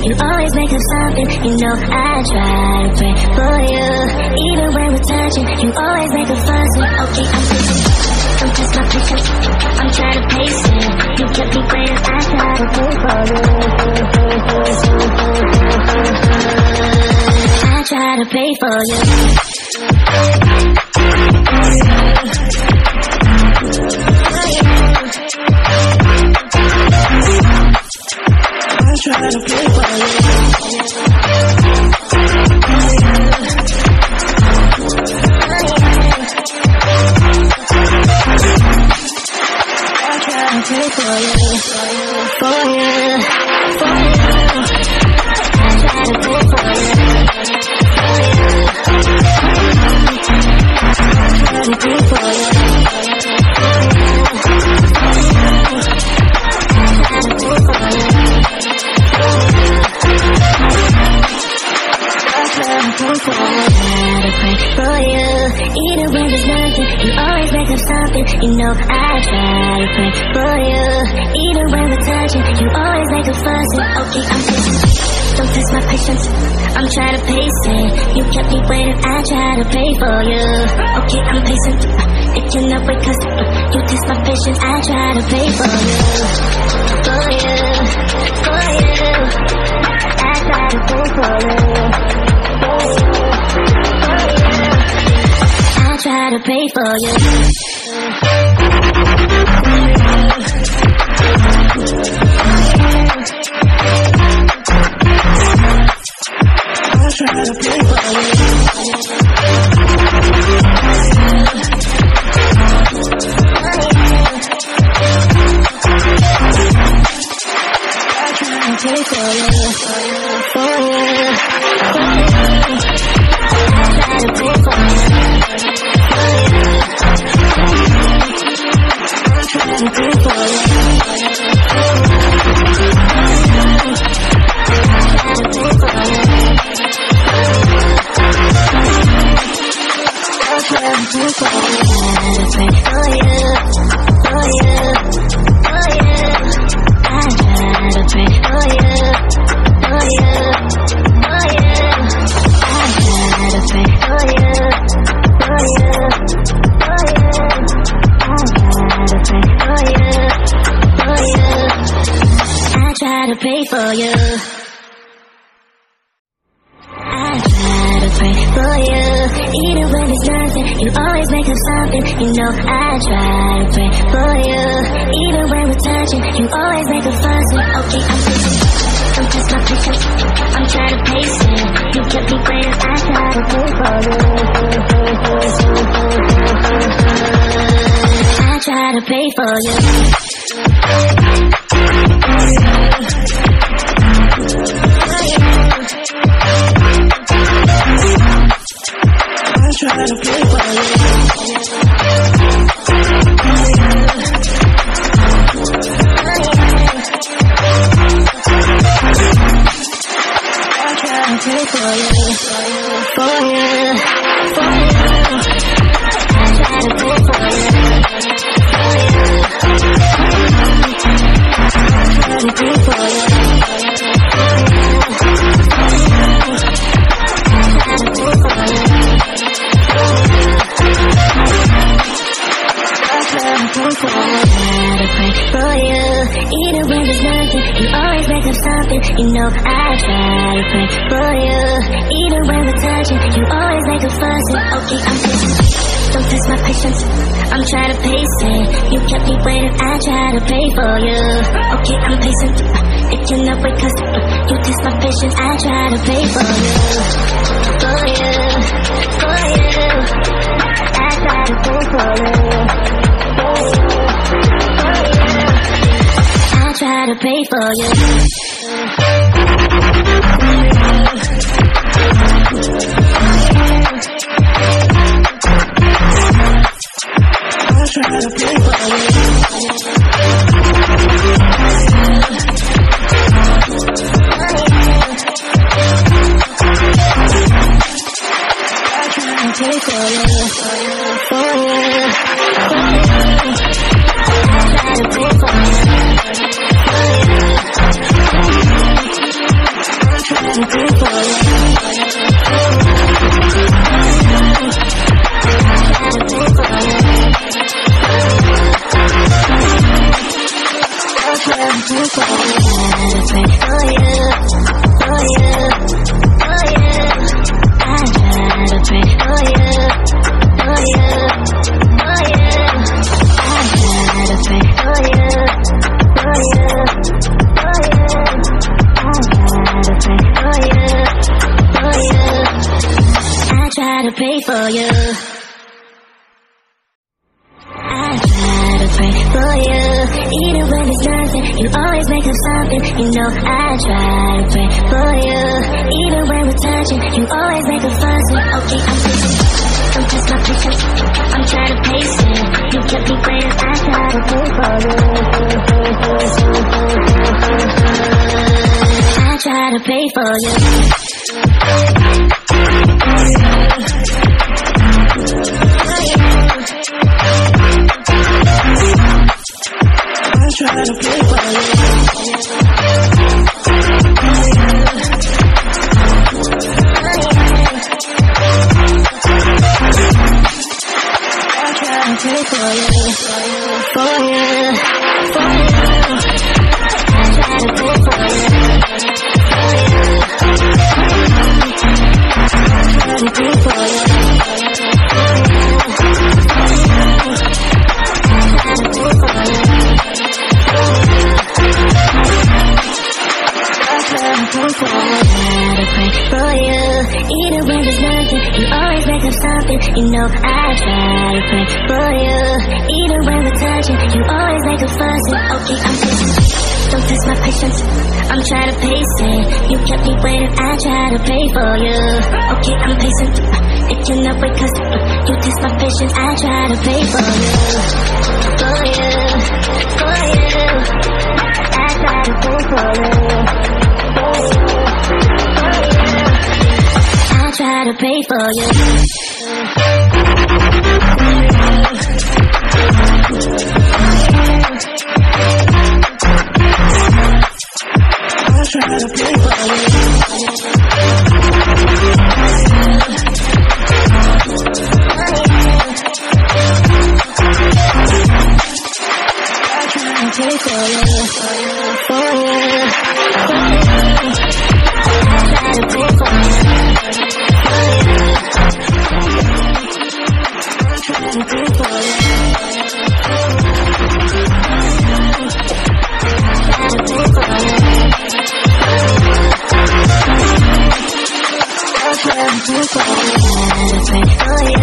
you always make up something. You know I try to pray for you. Even when we're touching, you always make a fuss. Okay, I'm patient, don't test my patience. I'm trying to pace it. You kept me waiting, I try to pray for you. I try to pray for you. I try to pray for you. I try to pray for you, for you, for you. I try to pray for you, for you. I try to pray for you. Even when there's nothing, you always make up something. You know I try to pray for you. Even when we're touching, you always make a fuss. Okay, I'm patient, don't test my patience. I'm trying to pace it. You kept me waiting, I try to pray for you. Okay, I'm patient, it cannot wait 'cause you test my patience. I try to pray for you, for you, for you. I try to pray for you. I try to pray for you. I try to pray for you. I try to pray for you, for you, for you. I try to pray for you. I try to pray for you. I try to pray for you. Even when there's nothing, you always make up something. You know I try to pray for you. Even when we're touching, you always make a fuss. Okay, I'm patient, don't test my patience. I'm trying to pace it. You kept me waiting, I try to pray for you. I try to pray for you. I try to pray for you. I try to pray for you, for you, for you. I try to pray for you, for you. I try to pray for you. Even when there's nothing, you always make up something. You know I try to pray for you. Even when we're touching, you always make a fuss. Okay, I'm patient, don't test my patience. I'm trying to pace it. You kept me waiting, I try to pray for you. Okay, I'm patient, it cannot wait 'cause you test my patience. I try to pray for you, for you, for you. I try to pray for you. I try to pray for you. I try to pray for you. Pray for you. I try to pray for you. Even when it's nothing, you always make up something. You know I try to pray for you. Even when we're touching, you always make a fuss. Okay, I'm patient. Don't test my patience. I'm trying to pace it. You kept me waiting. I try to pray for you. I try to pray for you. Try to play for you. I try to play for you, for you, for you. I try to play for you, for you. I try to play for you. For you, even when there's nothing, you always make up something. You know I try to pray for you. Even when we're touching, you always make a fuss. Okay, I'm patient. Don't test my patience. I'm trying to pace it. You kept me waiting. I try to pray for you. Okay, I'm patient. It cannot wait 'cause you test my patience. I try to pray for you, for you, for you. I try to pray for you. Try to pray for you. I'll try to pray for you. I'll try to pray for you. For you. I'll try to pray for you. For you.